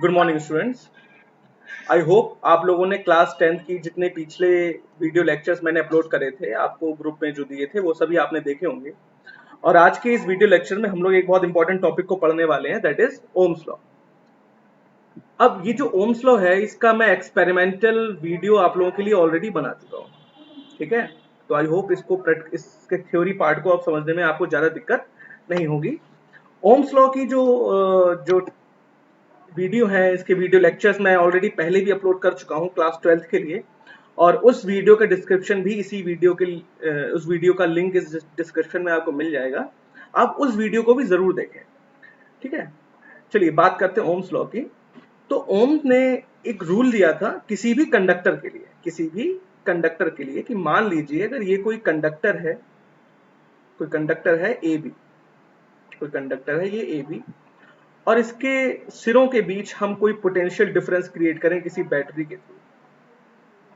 Good morning students. I hope आप लोगों ने क्लास 10th की जितने पिछले वीडियो लेक्चर्स मैंने अपलोड करे थे आपको ग्रुप में जो दिए थे वो सभी आपने देखे होंगे। और आज के इस वीडियो लेक्चर में हम लोग एक बहुत इंपॉर्टेंट टॉपिक को पढ़ने वाले हैं, दैट इज ओम्स लॉ। अब ये जो ओम्स लॉ है इसका मैं एक्सपेरिमेंटल वीडियो आप लोगों के लिए ऑलरेडी बना चुका हूँ, ठीक है। तो आई होप इसके थ्योरी पार्ट को आप समझने में आपको ज्यादा दिक्कत नहीं होगी। ओम्स लॉ की जो वीडियो है, इसके वीडियो लेक्चर्स मैं ऑलरेडी पहले भी अपलोड कर चुका हूँ क्लास 12th के लिए। और उस वीडियो का डिस्क्रिप्शन भी इसी वीडियो के उस वीडियो का लिंक इस डिस्क्रिप्शन में आपको मिल जाएगा। आप उस वीडियो को भी जरूर देखें, ठीक है। चलिए बात करते हैं ओम्स लॉ की। तो ओम्स ने एक रूल दिया था किसी भी कंडक्टर के लिए, कि मान लीजिए अगर ये कोई कंडक्टर है, ए बी, कोई कंडक्टर है ये ए बी, और इसके सिरों के बीच हम कोई पोटेंशियल डिफरेंस क्रिएट करें किसी बैटरी के थ्रू,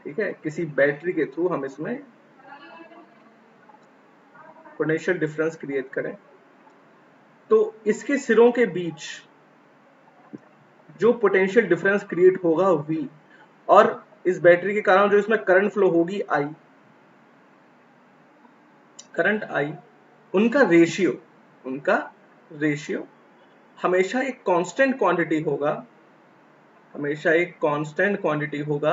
ठीक है। किसी बैटरी के थ्रू हम इसमें पोटेंशियल डिफरेंस क्रिएट करें, तो इसके सिरों के बीच जो पोटेंशियल डिफरेंस क्रिएट होगा V, और इस बैटरी के कारण जो इसमें करंट फ्लो होगी I, करंट I, उनका रेशियो हमेशा एक कांस्टेंट क्वांटिटी होगा,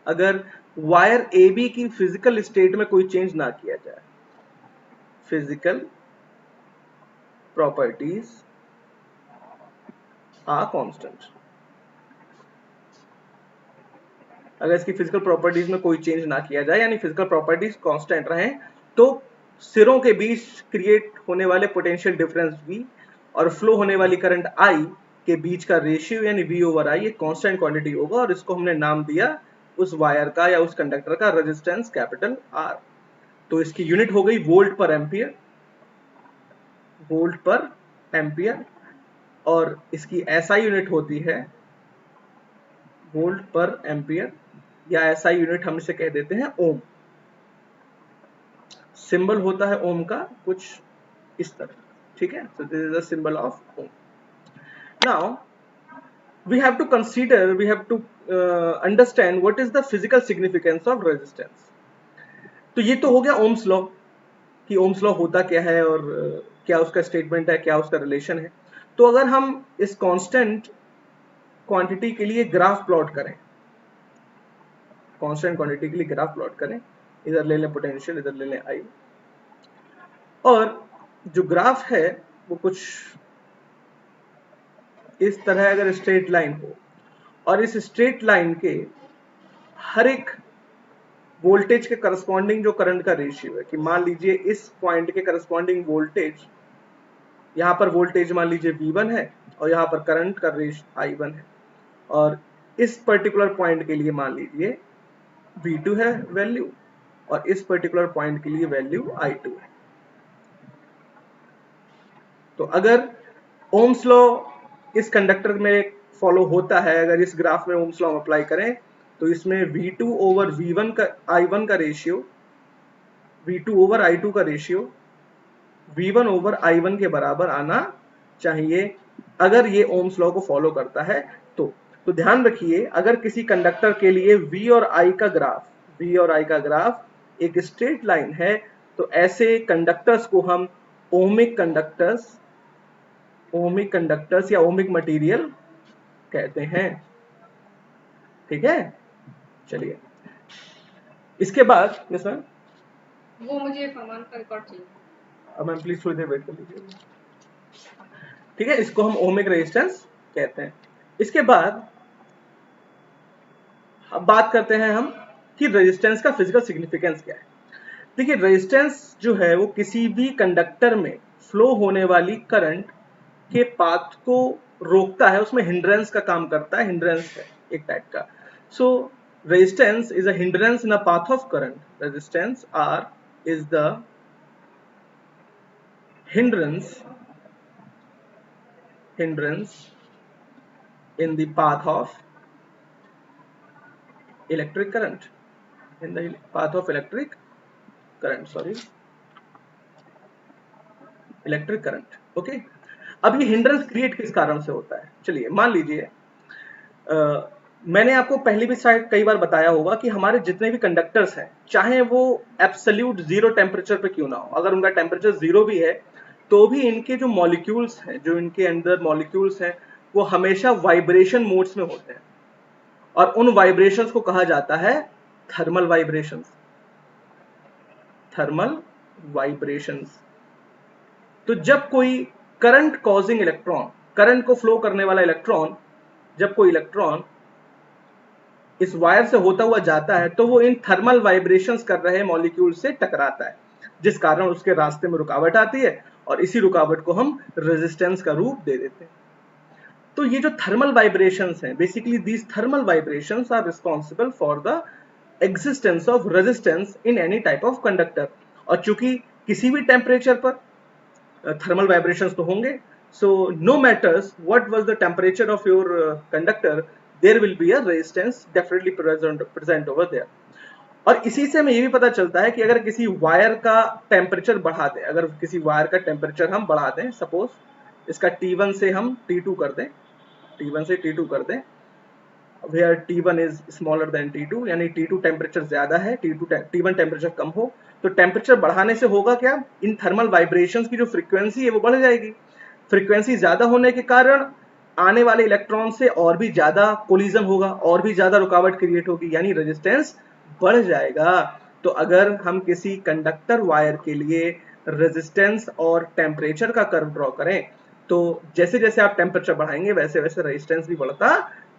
अगर वायर AB की फिजिकल स्टेट में कोई चेंज ना किया जाए। Physical properties are constant. अगर इसकी फिजिकल प्रॉपर्टीज में कोई चेंज ना किया जाए, यानी फिजिकल प्रॉपर्टीज कांस्टेंट रहें, तो सिरों के बीच क्रिएट होने वाले पोटेंशियल डिफरेंस V और फ्लो होने वाली करंट I के बीच का रेशियो यानी V ओवर I एक कांस्टेंट क्वांटिटी होगा, और इसको हमने नाम दिया उस वायर का या उस कंडक्टर का रेजिस्टेंस कैपिटल R। तो इसकी यूनिट हो गई वोल्ट पर एम्पियर, और इसकी SI यूनिट होती है वोल्ट पर एम्पियर, या SI यूनिट हम इसे कह देते हैं ओम। सिंबल होता है ओम का कुछ इस तरह, ठीक है। So this is the symbol of ohm. Now we have to understand what is the physical significance of resistance। तो ये तो हो गया ओम्स लॉ, कि ओम्स लॉ होता क्या है और क्या उसका स्टेटमेंट है, क्या उसका रिलेशन है। तो अगर हम इस कांस्टेंट क्वांटिटी के लिए ग्राफ प्लॉट करें, इधर ले लें पोटेंशियल, इधर ले लें I, और जो ग्राफ है वो कुछ इस तरह अगर स्ट्रेट लाइन हो, और इस स्ट्रेट लाइन के हर एक वोल्टेज के करस्पॉन्डिंग जो करंट का रेशियो है, कि मान लीजिए इस पॉइंट के करस्पॉन्डिंग वोल्टेज, यहां पर वोल्टेज मान लीजिए V1 है और यहां पर करंट का रेशियो I1 है, और इस पर्टिकुलर पॉइंट के लिए मान लीजिए V2 है वैल्यू, और इस पर्टिकुलर पॉइंट के लिए वैल्यू I2 है। तो अगर ओम्स लॉ इस कंडक्टर में फॉलो होता है, अगर इस ग्राफ में ओम्स लॉ अप्लाई करें, तो इसमें V2 ओवर V1 का I1 का रेशियो, V2 ओवर I2 का रेशियो V1 ओवर I1 के बराबर आना चाहिए, अगर ये ओम्स लॉ को फॉलो करता है। तो ध्यान रखिए, अगर किसी कंडक्टर के लिए V और I का ग्राफ एक स्ट्रेट लाइन है, तो ऐसे कंडक्टर्स को हम ओमिक कंडक्टर्स या ओमिक मटेरियल कहते हैं, ठीक है। चलिए इसके बाद वो मुझे सामान का रिकॉर्ड चाहिए। अब मैम प्लीज थोड़ी देर वेट कर लीजिए, ठीक है। इसको हम ओमिक रेजिस्टेंस कहते हैं। इसके बाद अब बात करते हैं हम कि रेजिस्टेंस का फिजिकल सिग्निफिकेंस क्या है। देखिए रेजिस्टेंस जो है वो किसी भी कंडक्टर में फ्लो होने वाली करंट के पाथ को रोकता है, उसमें हिंड्रेंस का काम करता है, हिंड्रेंस है एक टाइप का। सो resistance is a hindrance in a path of current. Resistance R is the hindrance in the path of electric current, electric current, okay। अब ये हिंड्रेंस क्रिएट किस कारण से होता है? चलिए मान लीजिए मैंने आपको पहले भी शायद कई बार बताया होगा कि हमारे जितने भी कंडक्टर्स हैं, चाहे वो एब्सोल्यूट जीरो टेम्परेचर पे क्यों ना हो, अगर उनका टेम्परेचर जीरो भी है तो भी इनके जो मॉलिक्यूल्स हैं, जो इनके अंदर मॉलिक्यूल्स हैं, वो हमेशा वाइब्रेशन मोड्स में होते हैं और उन वाइब्रेशंस को कहा जाता है थर्मल वाइब्रेशंस। Thermal vibrations. तो जब कोई करंट कॉजिंग इलेक्ट्रॉन, करंट को फ्लो करने वाला इलेक्ट्रॉन, जब कोई इलेक्ट्रॉन इस वायर से होता हुआ जाता है तो वो इन थर्मल वाइब्रेशंस कर रहे मॉलिक्यूल से टकराता है, जिस कारण उसके रास्ते में रुकावट आती है और इसी रुकावट को हम रेजिस्टेंस का रूप दे देते हैं। तो ये जो थर्मल वाइब्रेशंस हैं, basically these thermal vibrations are responsible for the existence of resistance in any type of conductor. और चूंकि किसी भी टेम्परेचर पर थर्मल वाइब्रेशंस तो होंगे, so no matters what was the temperature of your conductor, there will be a resistance definitely present over there। और इसी से हमें ये भी पता चलता है कि अगर किसी वायर का टेम्परेचर बढ़ा दें, अगर किसी वायर का टेम्परेचर हम बढ़ा दें, सपोज इसका T1 से हम T2 कर दें, T1 से T2 कर दें, where T1 is smaller than T2, यानी T2 टेम्परेचर ज्यादा है, T1 टेम्परेचर कम हो, तो टेम्परेचर बढ़ाने से होगा क्या, इन थर्मल वाइब्रेशंस की जो फ्रीक्वेंसी है वो बढ़ जाएगी। फ्रीक्वेंसी ज्यादा होने के कारण आने वाले इलेक्ट्रॉन से और भी ज्यादा कोलिजन होगा, और भी ज्यादा रुकावट क्रिएट होगी, यानी रेजिस्टेंस बढ़ जाएगा। तो अगर हम किसी कंडक्टर वायर के लिए रेजिस्टेंस और टेम्परेचर का कर्व ड्रॉ करें तो जैसे जैसे आप टेम्परेचर बढ़ाएंगे वैसे वैसे रेजिस्टेंस भी बढ़ता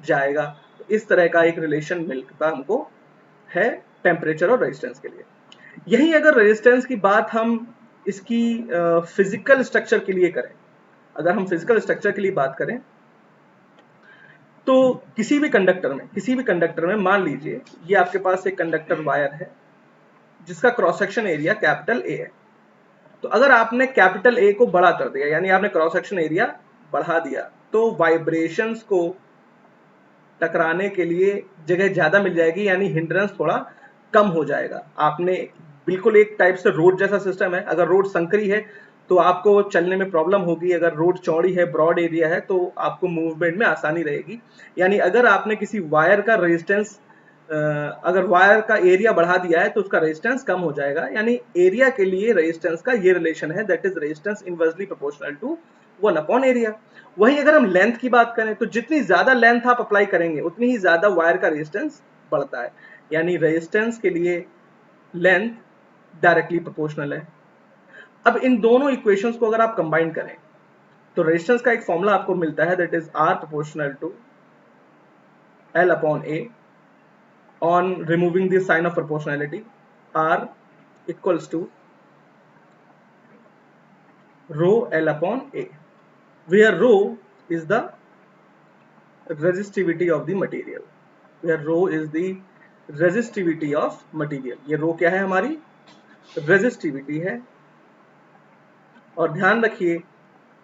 जाएगा। तो इस तरह का एक रिलेशन मिलता हमको है टेम्परेचर और रेजिस्टेंस के लिए। यही अगर रेजिस्टेंस की बात हम इसकी फिजिकल स्ट्रक्चर के लिए करें, अगर हम फिजिकल स्ट्रक्चर के लिए बात करें तो किसी भी कंडक्टर में मान लीजिए ये आपके पास एक कंडक्टर वायर है जिसका cross section area capital A है। तो अगर आपने कैपिटल ए को बड़ा कर दिया, यानी आपने क्रॉस सेक्शन एरिया बढ़ा दिया, तो वाइब्रेशंस को टकराने के लिए जगह ज्यादा मिल जाएगी, यानी हिंड्रेंस थोड़ा कम हो जाएगा। आपने बिल्कुल एक टाइप से रोड जैसा सिस्टम है, अगर रोड संकरी है तो आपको चलने में प्रॉब्लम होगी, अगर रोड चौड़ी है, ब्रॉड एरिया है, तो आपको मूवमेंट में आसानी रहेगी। यानी अगर आपने किसी वायर का रेजिस्टेंस, अगर वायर का एरिया बढ़ा दिया है तो उसका रेजिस्टेंस कम हो जाएगा, यानी एरिया के लिए रेजिस्टेंस का ये रिलेशन है, that is resistance inversely proportional to 1 upon area. वहीं अगर हम लेंथ की बात करें तो जितनी ज्यादा लेंथ आप अप्लाई करेंगे उतनी ही ज्यादा वायर का रेजिस्टेंस बढ़ता है, यानी रेजिस्टेंस के लिए लेंथ डायरेक्टली प्रोपोर्शनल है। अब इन दोनों इक्वेशंस को अगर आप कंबाइन करें तो रेजिस्टेंस का एक फॉर्मूला आपको मिलता है, that is R proportional to L upon A। on removing the sign of proportionality, R equals to rho L upon A, where rho is the resistivity of the material, where rho is the resistivity of material। ये rho क्या है, हमारी resistivity है। और ध्यान रखिए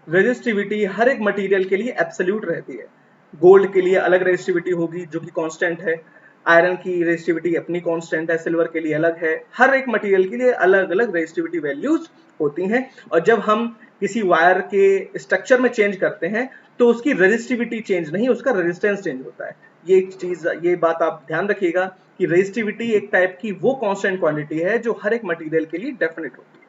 resistivity हर एक material के लिए एब्सोल्यूट रहती है। गोल्ड के लिए अलग रेजिस्टिविटी होगी जो कि कांस्टेंट है, आयरन की रेजिस्टिविटी अपनी कांस्टेंट है, सिल्वर के लिए अलग है, हर एक मटेरियल के लिए अलग अलग रेजिस्टिविटी वैल्यूज होती हैं। और जब हम किसी वायर के स्ट्रक्चर में चेंज करते हैं तो उसकी रेजिस्टिविटी चेंज नहीं, उसका रेजिस्टेंस चेंज होता है। ये बात आप ध्यान रखिएगा कि रेजिस्टिविटी एक टाइप की वो कांस्टेंट क्वांटिटी है जो हर एक मटेरियल के लिए डेफिनेट होती है।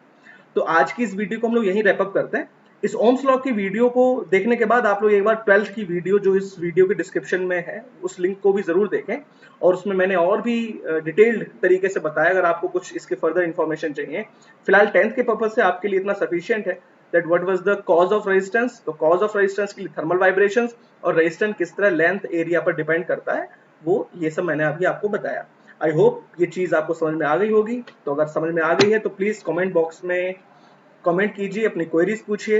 तो आज की इस वीडियो को हम लोग यहीं रैप अप करते हैं। इस ओम्स लॉ की वीडियो को देखने के बाद आप लोग एक बार 12th की वीडियो जो इस वीडियो के डिस्क्रिप्शन में है उस लिंक को भी जरूर देखें, और उसमें मैंने और भी डिटेल्ड तरीके से बताया अगर आपको कुछ इसके फर्दर इन्फॉर्मेशन चाहिए। फिलहाल 10th के पर्पज से आपके लिए इतना सफिशियंट है that what was the cause of resistance. तो कॉज ऑफ रेजिस्टेंस के लिए थर्मल वाइब्रेशंस और रेजिस्टेंस किस तरह लेंथ एरिया पर डिपेंड करता है, वो ये सब मैंने अभी आपको बताया। आई होप ये चीज आपको समझ में आ गई होगी। तो अगर समझ में आ गई है तो प्लीज कमेंट बॉक्स में कमेंट कीजिए, अपनी क्वेरीज पूछिए,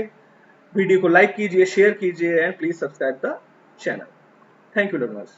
वीडियो को लाइक कीजिए, शेयर कीजिए and please subscribe the channel. Thank you very much.